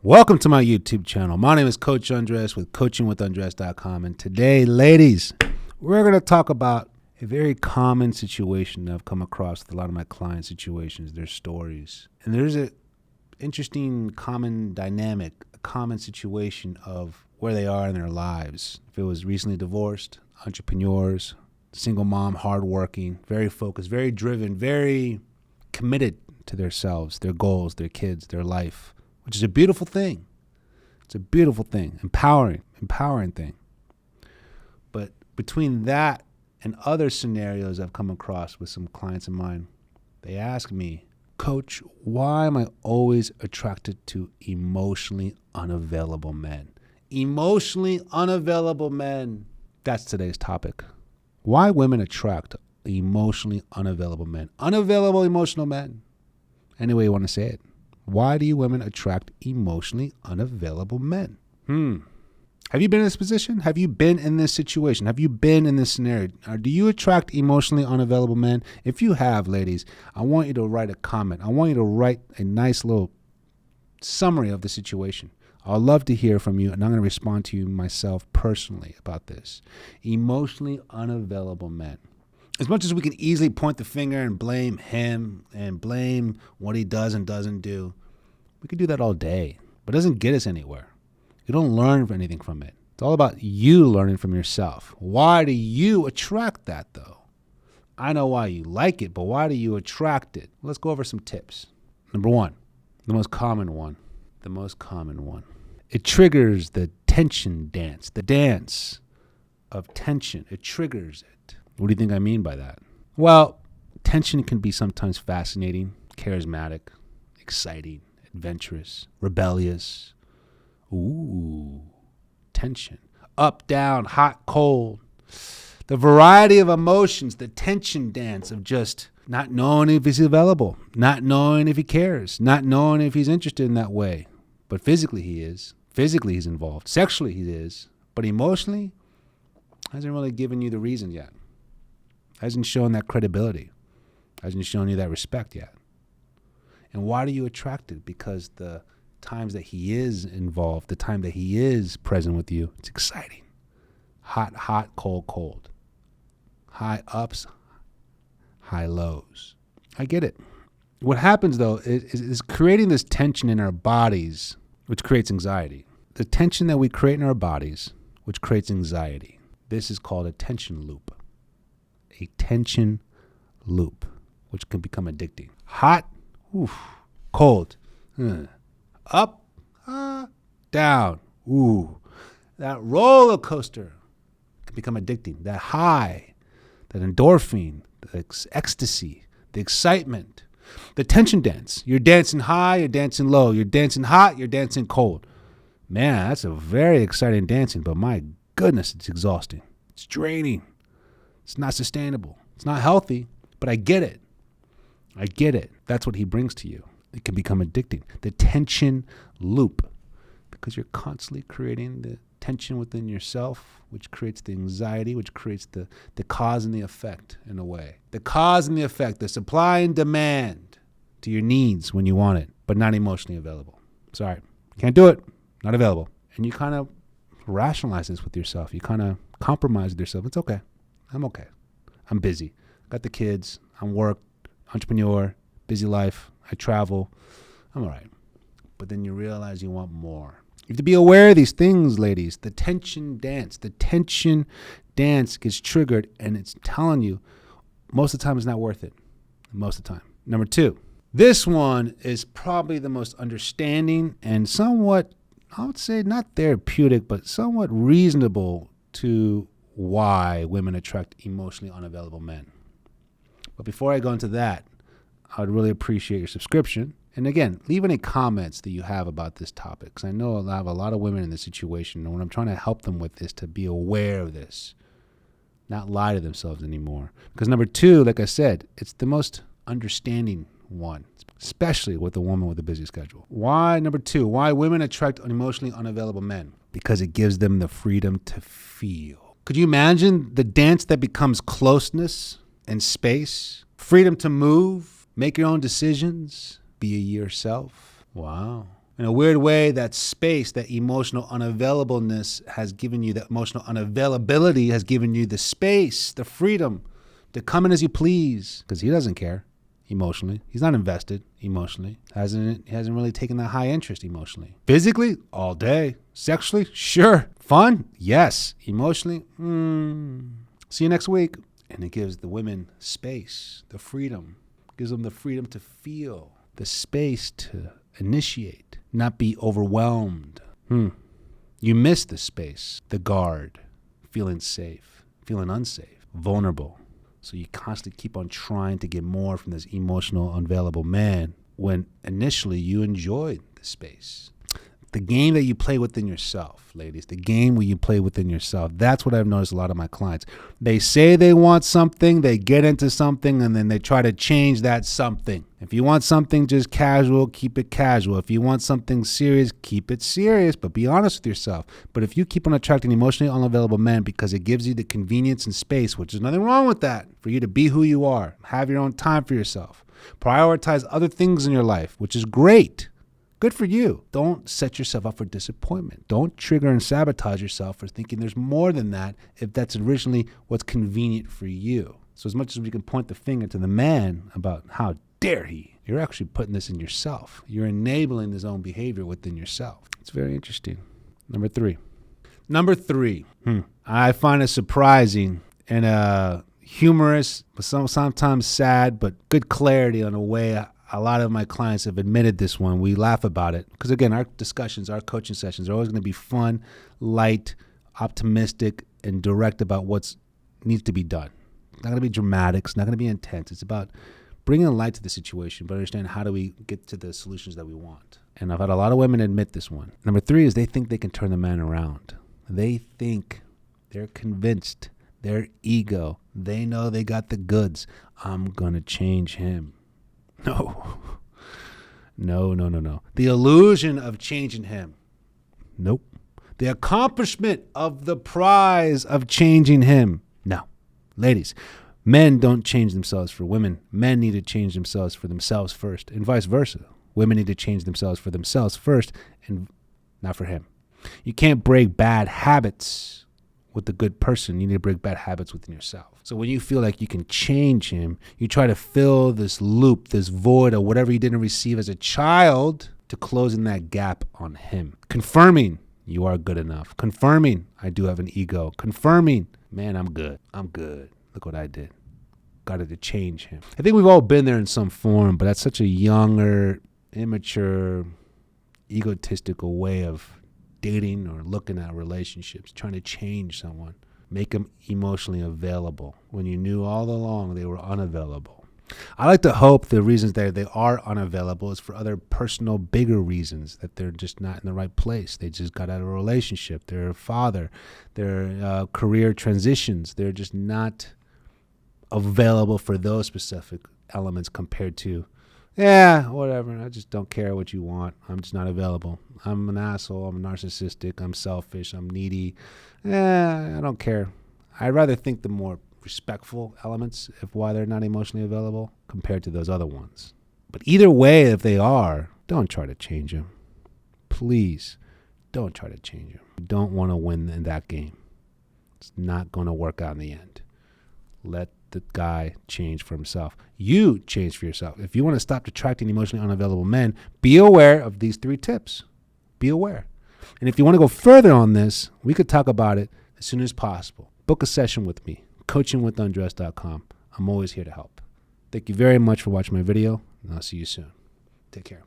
Welcome to my YouTube channel. My name is Coach Undress with coachingwithundress.com. And today, ladies, we're going to talk about a very common situation that I've come across with a lot of my client situations, their stories. And there's an interesting common dynamic, a common situation of where they are in their lives. If it was recently divorced, entrepreneurs, single mom, hardworking, very focused, very driven, very committed to themselves, their goals, their kids, their life, which is a beautiful thing. It's a beautiful thing, empowering thing. But between that and other scenarios I've come across with some clients of mine, they ask me, Coach, why am I always attracted to emotionally unavailable men? Emotionally unavailable men. That's today's topic. Why women attract emotionally unavailable men. Unavailable emotional men. Any way you want to say it. Why do you women attract emotionally unavailable men? Have you been in this position? Have you been in this situation? Have you been in this scenario? Or do you attract emotionally unavailable men? If you have, ladies, I want you to write a comment. I want you to write a nice little summary of the situation. I'd love to hear from you, and I'm going to respond to you myself personally about this. Emotionally unavailable men. As much as we can easily point the finger and blame him and blame what he does and doesn't do, we could do that all day, but it doesn't get us anywhere. You don't learn anything from it. It's all about you learning from yourself. Why do you attract that, though? I know why you like it, but why do you attract it? Let's go over some tips. Number one, the most common one. It triggers the tension dance, the dance of tension. It triggers it. What do you think I mean by that? Well, tension can be sometimes fascinating, charismatic, exciting, adventurous, rebellious. Ooh, tension. Up, down, hot, cold. The variety of emotions, the tension dance of just not knowing if he's available, not knowing if he cares, not knowing if he's interested in that way. But physically he is. Physically he's involved. Sexually he is. But emotionally, hasn't really given you the reason yet. Hasn't shown that credibility. Hasn't shown you that respect yet. And why do you attract it? Because the times that he is involved, the time that he is present with you, it's exciting. Hot, hot, cold, cold. High ups, high lows. I get it. What happens, though, is creating this tension in our bodies, which creates anxiety. The tension that we create in our bodies, which creates anxiety. This is called a tension loop. A tension loop, which can become addicting. Hot, oof, cold, up, down, ooh. That roller coaster can become addicting. That high, that endorphin, the ecstasy, the excitement, the tension dance. You're dancing high, you're dancing low. You're dancing hot, you're dancing cold. Man, that's a very exciting dancing, but my goodness, it's exhausting. It's draining. It's not sustainable. It's not healthy, but I get it. That's what he brings to you. It can become addicting. The tension loop, because you're constantly creating the tension within yourself, which creates the anxiety, which creates the cause and the effect in a way. The cause and the effect, the supply and demand to your needs when you want it, but not emotionally available. Sorry, can't do it, not available. And you kind of rationalize this with yourself. You kind of compromise with yourself. It's okay. I'm okay. I'm busy. Got the kids. I'm work, entrepreneur, busy life. I travel. I'm all right. But then you realize you want more. You have to be aware of these things, ladies. The tension dance. The tension dance gets triggered, and it's telling you most of the time it's not worth it. Most of the time. Number two, this one is probably the most understanding and somewhat, I would say not therapeutic, but somewhat reasonable to why women attract emotionally unavailable men. But before I go into that, I would really appreciate your subscription. And again, leave any comments that you have about this topic, because I know I have a lot of women in this situation, and what I'm trying to help them with is to be aware of this, not lie to themselves anymore. Because number two, like I said, it's the most understanding one, especially with a woman with a busy schedule. Why, number two, why women attract emotionally unavailable men? Because it gives them the freedom to feel. Could you imagine the dance that becomes closeness and space? Freedom to move, make your own decisions, be yourself. Wow. In a weird way, that space, that emotional unavailableness has given you, that emotional unavailability has given you the space, the freedom to come in as you please, because he doesn't care emotionally. He's not invested emotionally. He hasn't really taken that high interest emotionally. Physically, all day. Sexually, sure. Fun, yes. Emotionally, see you next week. And it gives the women space, the freedom. Gives them the freedom to feel, the space to initiate, not be overwhelmed. You miss the space, the guard, feeling safe, feeling unsafe, vulnerable. So you constantly keep on trying to get more from this emotional, unavailable man when initially you enjoyed the space. The game that you play within yourself, ladies, the game where you play within yourself, that's what I've noticed a lot of my clients. They say they want something, they get into something, and then they try to change that something. If you want something just casual, keep it casual. If you want something serious, keep it serious, but be honest with yourself. But if you keep on attracting emotionally unavailable men because it gives you the convenience and space, which is nothing wrong with that, for you to be who you are, have your own time for yourself, prioritize other things in your life, which is great. Good for you. Don't set yourself up for disappointment. Don't trigger and sabotage yourself for thinking there's more than that if that's originally what's convenient for you. So as much as we can point the finger to the man about how dare he, you're actually putting this in yourself. You're enabling his own behavior within yourself. It's very interesting. Number three. I find it surprising and humorous, but sometimes sad, but good clarity on a way a lot of my clients have admitted this one. We laugh about it because, again, our discussions, our coaching sessions are always going to be fun, light, optimistic, and direct about what needs to be done. It's not going to be dramatic. It's not going to be intense. It's about bringing a light to the situation, but understand how do we get to the solutions that we want. And I've had a lot of women admit this one. Number three is they think they can turn the man around. They think, they're convinced, their ego, they know they got the goods. I'm going to change him. No. The illusion of changing him. Nope. The accomplishment of the prize of changing him. No. Ladies, men don't change themselves for women. Men need to change themselves for themselves first, and vice versa. Women need to change themselves for themselves first, and not for him. You can't break bad habits with a good person. You need to break bad habits within yourself. So when you feel like you can change him, you try to fill this loop, this void, or whatever you didn't receive as a child to closing that gap on him. Confirming you are good enough. Confirming I do have an ego. Confirming, man, I'm good. Look what I did. Got to change him. I think we've all been there in some form, but that's such a younger, immature, egotistical way of dating or looking at relationships, trying to change someone, make them emotionally available when you knew all along they were unavailable. I like to hope the reasons that they are unavailable is for other personal, bigger reasons, that they're just not in the right place. They just got out of a relationship. They're a father. They're career transitions. They're just not available for those specific elements compared to, yeah, whatever. I just don't care what you want. I'm just not available. I'm an asshole. I'm narcissistic. I'm selfish. I'm needy. I don't care. I'd rather think the more respectful elements of why they're not emotionally available compared to those other ones. But either way, if they are, don't try to change them. Please, don't try to change them. You don't want to win in that game. It's not going to work out in the end. Let the guy change for himself. You change for yourself. If you want to stop attracting emotionally unavailable men, be aware of these 3 tips. Be aware. And if you want to go further on this, we could talk about it as soon as possible. Book a session with me, coachingwithundress.com. I'm always here to help. Thank you very much for watching my video, and I'll see you soon. Take care.